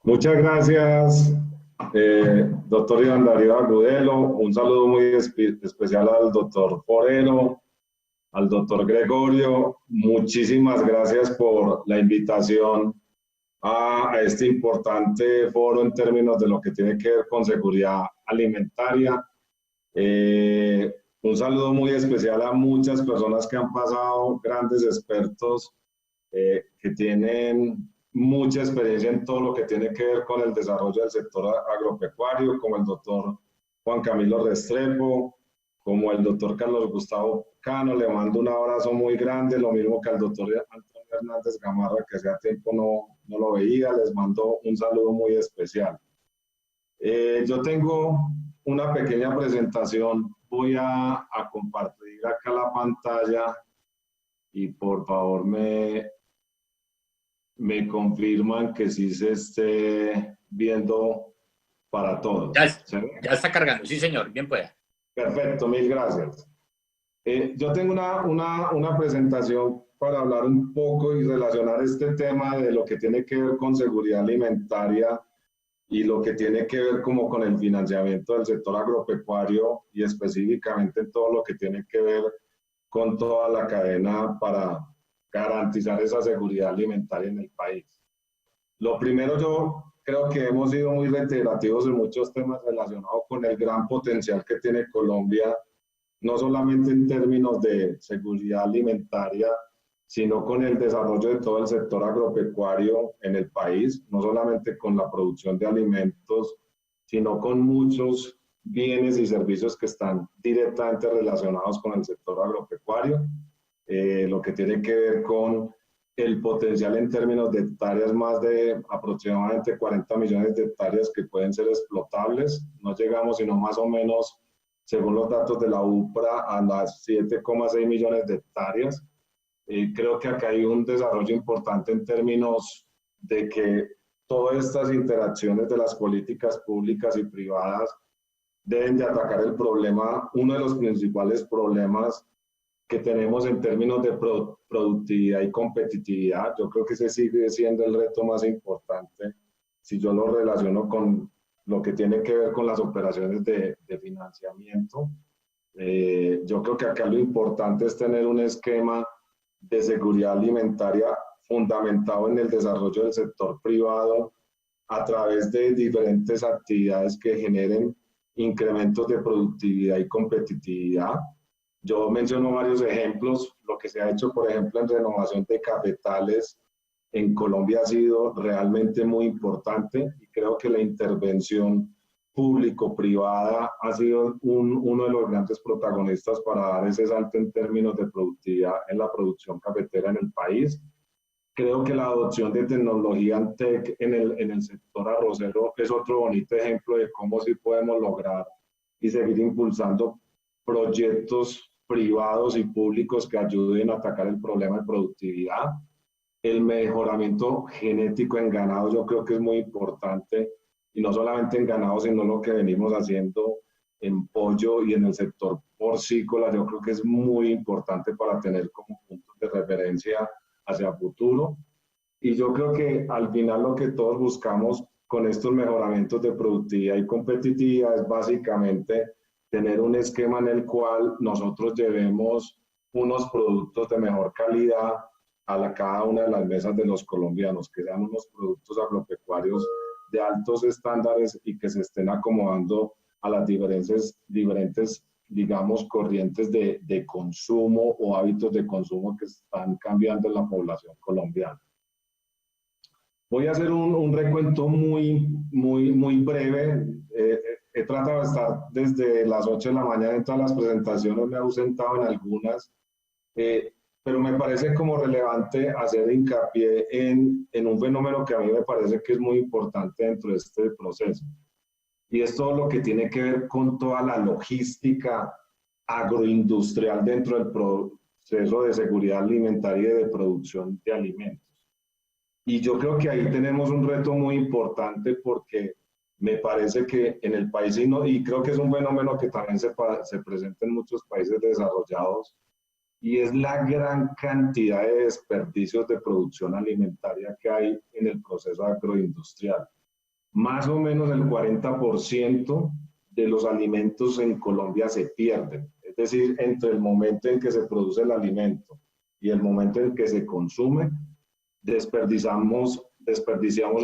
Muchas gracias, doctor Iván Darío Agudelo. Un saludo muy especial al doctor Forero, al doctor Gregorio. Muchísimas gracias por la invitación a este importante foro en términos de lo que tiene que ver con seguridad alimentaria. Un saludo muy especial a muchas personas que han pasado, grandes expertos que tienen mucha experiencia en todo lo que tiene que ver con el desarrollo del sector agropecuario, como el doctor Juan Camilo Restrepo, como el doctor Carlos Gustavo Cano. Le mando un abrazo muy grande, lo mismo que al doctor Antonio Hernández Gamarra, que hace tiempo no lo veía. Les mando un saludo muy especial. Yo tengo una pequeña presentación. Voy a compartir acá la pantalla y por favor me confirman que sí se esté viendo para todos. Ya está cargando, sí señor, bien pueda. Perfecto, mil gracias. Yo tengo una presentación para hablar un poco y relacionar este tema de lo que tiene que ver con seguridad alimentaria y lo que tiene que ver como con el financiamiento del sector agropecuario y específicamente todo lo que tiene que ver con toda la cadena para garantizar esa seguridad alimentaria en el país. Lo primero, yo creo que hemos sido muy reiterativos en muchos temas relacionados con el gran potencial que tiene Colombia, no solamente en términos de seguridad alimentaria, sino con el desarrollo de todo el sector agropecuario en el país, no solamente con la producción de alimentos, sino con muchos bienes y servicios que están directamente relacionados con el sector agropecuario. Lo que tiene que ver con el potencial en términos de hectáreas, más de aproximadamente 40 millones de hectáreas que pueden ser explotables. No llegamos sino más o menos, según los datos de la UPRA, a las 7,6 millones de hectáreas. Creo que acá hay un desarrollo importante en términos de que todas estas interacciones de las políticas públicas y privadas deben de atacar el problema, uno de los principales problemas que tenemos en términos de productividad y competitividad. Yo creo que ese sigue siendo el reto más importante si yo lo relaciono con lo que tiene que ver con las operaciones de financiamiento. Yo creo que acá lo importante es tener un esquema de seguridad alimentaria fundamentado en el desarrollo del sector privado a través de diferentes actividades que generen incrementos de productividad y competitividad. Yo menciono varios ejemplos. Lo que se ha hecho, por ejemplo, en renovación de cafetales en Colombia ha sido realmente muy importante y creo que la intervención público-privada ha sido uno de los grandes protagonistas para dar ese salto en términos de productividad en la producción cafetera en el país. Creo que la adopción de tecnología Antec en el sector arrocero es otro bonito ejemplo de cómo sí podemos lograr y seguir impulsando proyectos privados y públicos que ayuden a atacar el problema de productividad. El mejoramiento genético en ganado yo creo que es muy importante, y no solamente en ganado, sino lo que venimos haciendo en pollo y en el sector porcícola. Yo creo que es muy importante para tener como puntos de referencia hacia futuro. Y yo creo que al final lo que todos buscamos con estos mejoramientos de productividad y competitividad es básicamente tener un esquema en el cual nosotros llevemos unos productos de mejor calidad a cada una de las mesas de los colombianos, que sean unos productos agropecuarios de altos estándares y que se estén acomodando a las diferentes digamos, corrientes de consumo o hábitos de consumo que están cambiando en la población colombiana. Voy a hacer un recuento muy breve. He tratado de estar desde las 8 de la mañana en todas las presentaciones, me he ausentado en algunas, pero me parece como relevante hacer hincapié en un fenómeno que a mí me parece que es muy importante dentro de este proceso. Y es todo lo que tiene que ver con toda la logística agroindustrial dentro del proceso de seguridad alimentaria y de producción de alimentos. Y yo creo que ahí tenemos un reto muy importante porque me parece que en el país, y creo que es un fenómeno que también se presenta en muchos países desarrollados, y es la gran cantidad de desperdicios de producción alimentaria que hay en el proceso agroindustrial. más o menos el 40% de los alimentos en Colombia se pierden. Es decir, entre el momento en que se produce el alimento y el momento en que se consume, desperdiciamos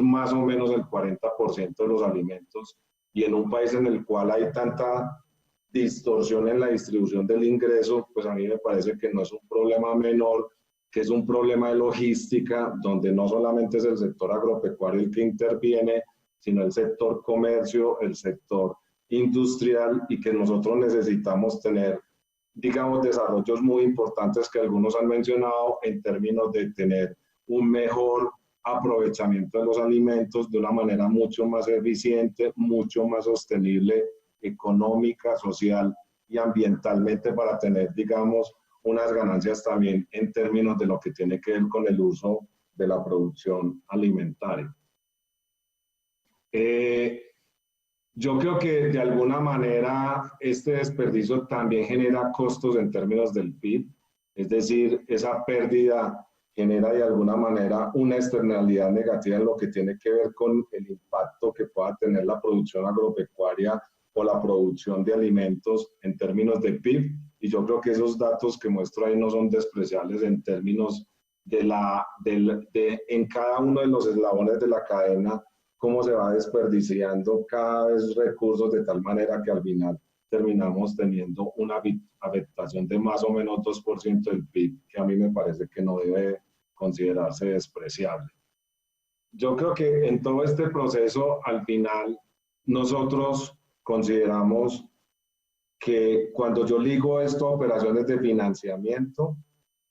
más o menos el 40% de los alimentos, y en un país en el cual hay tanta distorsión en la distribución del ingreso, pues a mí me parece que no es un problema menor, que es un problema de logística, donde no solamente es el sector agropecuario el que interviene, sino el sector comercio, el sector industrial, y que nosotros necesitamos tener, digamos, desarrollos muy importantes que algunos han mencionado en términos de tener un mejor aprovechamiento de los alimentos de una manera mucho más eficiente, mucho más sostenible, económica, social y ambientalmente, para tener, digamos, unas ganancias también en términos de lo que tiene que ver con el uso de la producción alimentaria. Yo creo que de alguna manera este desperdicio también genera costos en términos del PIB, es decir, esa pérdida genera de alguna manera una externalidad negativa en lo que tiene que ver con el impacto que pueda tener la producción agropecuaria o la producción de alimentos en términos de PIB, y yo creo que esos datos que muestro ahí no son despreciables en términos de en cada uno de los eslabones de la cadena, cómo se va desperdiciando cada vez recursos de tal manera que al final terminamos teniendo una afectación de más o menos 2% del PIB, que a mí me parece que no debe considerarse despreciable. Yo creo que en todo este proceso, al final, nosotros consideramos que cuando yo ligo esto a operaciones de financiamiento,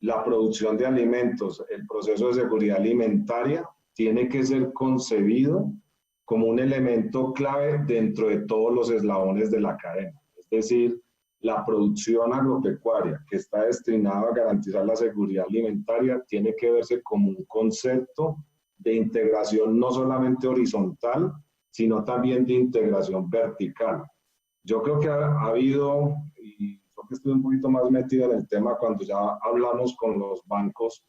la producción de alimentos, el proceso de seguridad alimentaria, tiene que ser concebido como un elemento clave dentro de todos los eslabones de la cadena. Es decir, la producción agropecuaria, que está destinada a garantizar la seguridad alimentaria, tiene que verse como un concepto de integración no solamente horizontal, sino también de integración vertical. Yo creo que ha habido, y yo que estoy un poquito más metido en el tema, cuando ya hablamos con los bancos,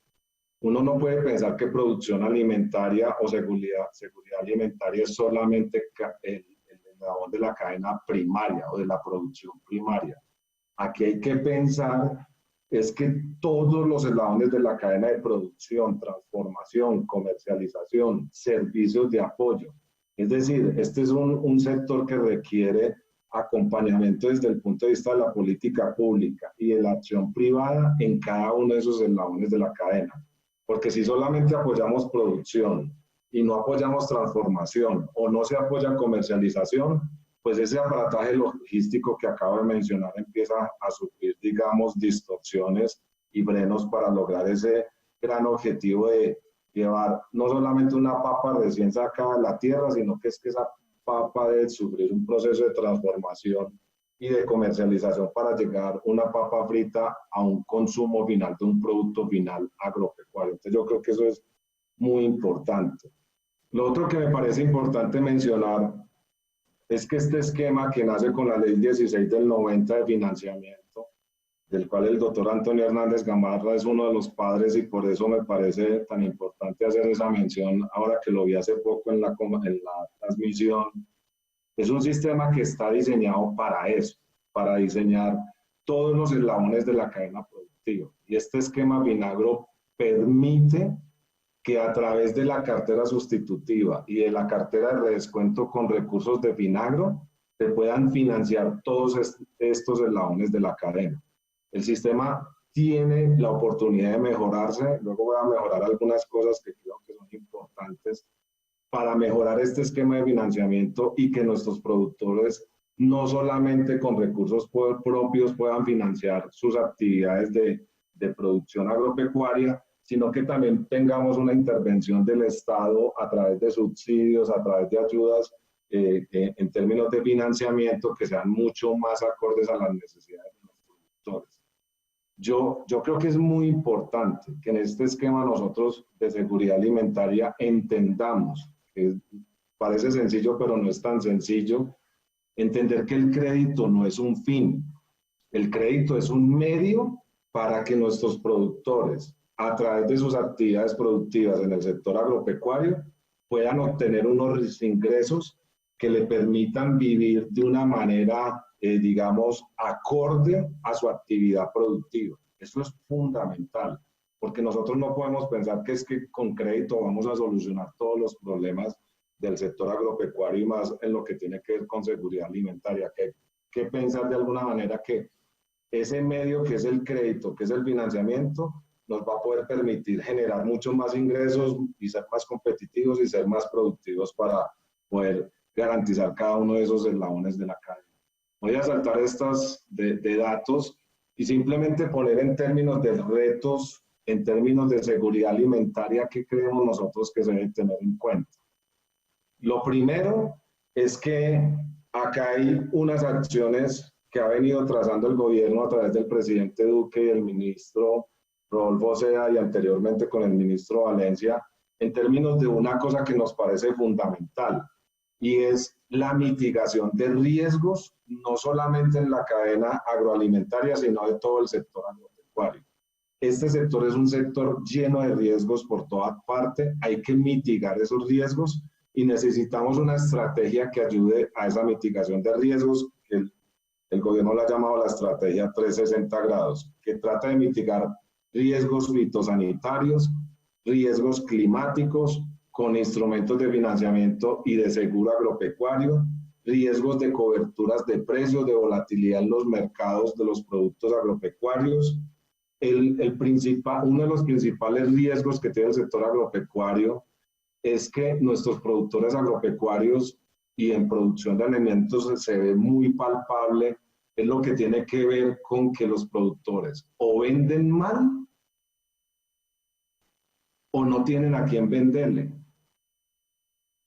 uno no puede pensar que producción alimentaria o seguridad alimentaria es solamente el eslabón de la cadena primaria o de la producción primaria. Aquí hay que pensar es que todos los eslabones de la cadena de producción, transformación, comercialización, servicios de apoyo. Es decir, este es un sector que requiere acompañamiento desde el punto de vista de la política pública y de la acción privada en cada uno de esos eslabones de la cadena. Porque si solamente apoyamos producción y no apoyamos transformación o no se apoya comercialización, pues ese aparataje logístico que acabo de mencionar empieza a sufrir, digamos, distorsiones y frenos para lograr ese gran objetivo de llevar no solamente una papa recién sacada de la tierra, sino que es que esa papa debe sufrir un proceso de transformación y de comercialización para llegar una papa frita a un consumo final de un producto final agropecuario. Entonces yo creo que eso es muy importante. Lo otro que me parece importante mencionar es que este esquema que nace con la ley 16 del 90 de financiamiento, del cual el doctor Antonio Hernández Gamarra es uno de los padres, y por eso me parece tan importante hacer esa mención ahora que lo vi hace poco en la transmisión. Es un sistema que está diseñado para eso, para diseñar todos los eslabones de la cadena productiva. Y este esquema Finagro permite que a través de la cartera sustitutiva y de la cartera de redescuento con recursos de Finagro se puedan financiar todos estos eslabones de la cadena. El sistema tiene la oportunidad de mejorarse, luego voy a mejorar algunas cosas que creo que son importantes para mejorar este esquema de financiamiento y que nuestros productores no solamente con recursos propios puedan financiar sus actividades de producción agropecuaria, sino que también tengamos una intervención del Estado a través de subsidios, a través de ayudas en términos de financiamiento que sean mucho más acordes a las necesidades de los productores. Yo creo que es muy importante que en este esquema nosotros de seguridad alimentaria entendamos, que parece sencillo pero no es tan sencillo, entender que el crédito no es un fin, el crédito es un medio para que nuestros productores, a través de sus actividades productivas en el sector agropecuario, puedan obtener unos ingresos que le permitan vivir de una manera, digamos, acorde a su actividad productiva. Eso es fundamental, porque nosotros no podemos pensar que es que con crédito vamos a solucionar todos los problemas del sector agropecuario y más en lo que tiene que ver con seguridad alimentaria. Que pensar de alguna manera que ese medio que es el crédito, que es el financiamiento, nos va a poder permitir generar muchos más ingresos y ser más competitivos y ser más productivos para poder garantizar cada uno de esos eslabones de la cadena. Voy a saltar estas de datos y simplemente poner en términos de retos, en términos de seguridad alimentaria, ¿qué creemos nosotros que se debe tener en cuenta? Lo primero es que acá hay unas acciones que ha venido trazando el gobierno a través del presidente Duque y el ministro Rodolfo Sea y anteriormente con el ministro Valencia, en términos de una cosa que nos parece fundamental, y es la mitigación de riesgos, no solamente en la cadena agroalimentaria, sino de todo el sector agropecuario. Este sector es un sector lleno de riesgos por toda parte, hay que mitigar esos riesgos y necesitamos una estrategia que ayude a esa mitigación de riesgos, que el gobierno la ha llamado la estrategia 360 grados, que trata de mitigar riesgos fitosanitarios, riesgos climáticos, con instrumentos de financiamiento y de seguro agropecuario, riesgos de coberturas de precios, de volatilidad en los mercados de los productos agropecuarios. Uno de los principales riesgos que tiene el sector agropecuario es que nuestros productores agropecuarios y en producción de alimentos se ve muy palpable, es lo que tiene que ver con que los productores o venden mal o no tienen a quién venderle.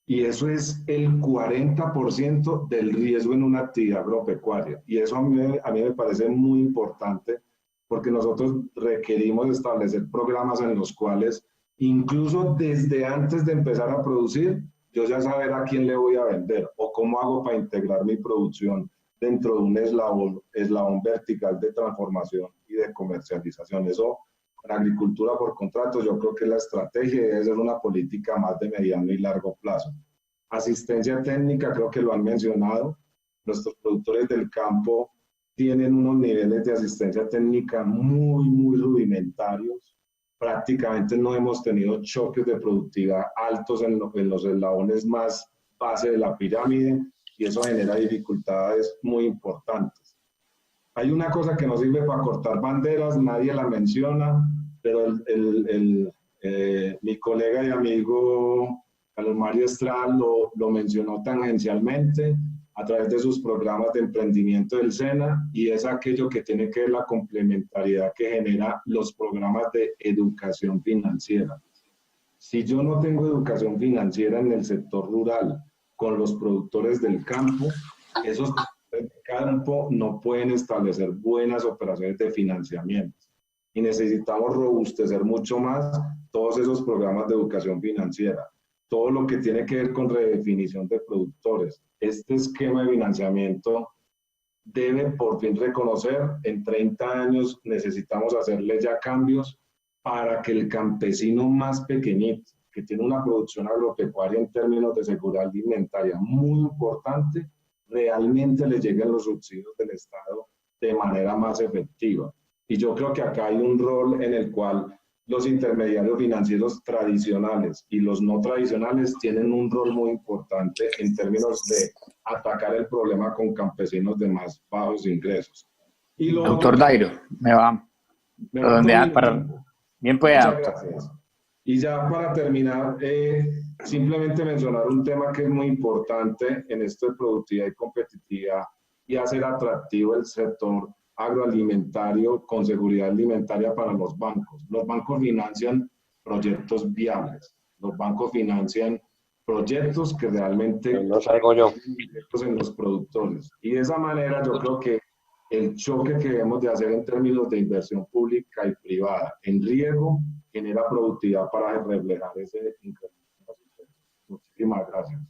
Y eso es el 40% del riesgo en una actividad agropecuaria. Y eso a mí me parece muy importante porque nosotros requerimos establecer programas en los cuales, incluso desde antes de empezar a producir, yo ya saber a quién le voy a vender o cómo hago para integrar mi producción dentro de un eslabón vertical de transformación y de comercialización. Eso, con agricultura por contratos, yo creo que la estrategia debe ser una política más de mediano y largo plazo. Asistencia técnica, creo que lo han mencionado. Nuestros productores del campo tienen unos niveles de asistencia técnica muy rudimentarios. Prácticamente no hemos tenido choques de productividad altos en los eslabones más base de la pirámide y eso genera dificultades muy importantes. Hay una cosa que nos sirve para cortar banderas, nadie la menciona, pero mi colega y amigo Carlos Mario Estrada lo mencionó tangencialmente a través de sus programas de emprendimiento del SENA, y es aquello que tiene que ver la complementariedad que genera los programas de educación financiera. Si yo no tengo educación financiera en el sector rural con los productores del campo, esos productores del campo no pueden establecer buenas operaciones de financiamiento. Y necesitamos robustecer mucho más todos esos programas de educación financiera. Todo lo que tiene que ver con redefinición de productores. Este esquema de financiamiento debe por fin reconocer, en 30 años necesitamos hacerle ya cambios para que el campesino más pequeñito, que tiene una producción agropecuaria en términos de seguridad alimentaria muy importante, realmente le lleguen los subsidios del Estado de manera más efectiva. Y yo creo que acá hay un rol en el cual los intermediarios financieros tradicionales y los no tradicionales tienen un rol muy importante en términos de atacar el problema con campesinos de más bajos ingresos. Y doctor Dairo, me va. Bien pueda. Muchas gracias. Y ya para terminar, simplemente mencionar un tema que es muy importante en esto de productividad y competitividad y hacer atractivo el sector agroalimentario con seguridad alimentaria para los bancos. Los bancos financian proyectos viables, los bancos financian proyectos que realmente no salgo yo en los productores. Y de esa manera yo creo que el choque que debemos de hacer en términos de inversión pública y privada en riego genera productividad para reflejar ese incremento. Muchísimas gracias.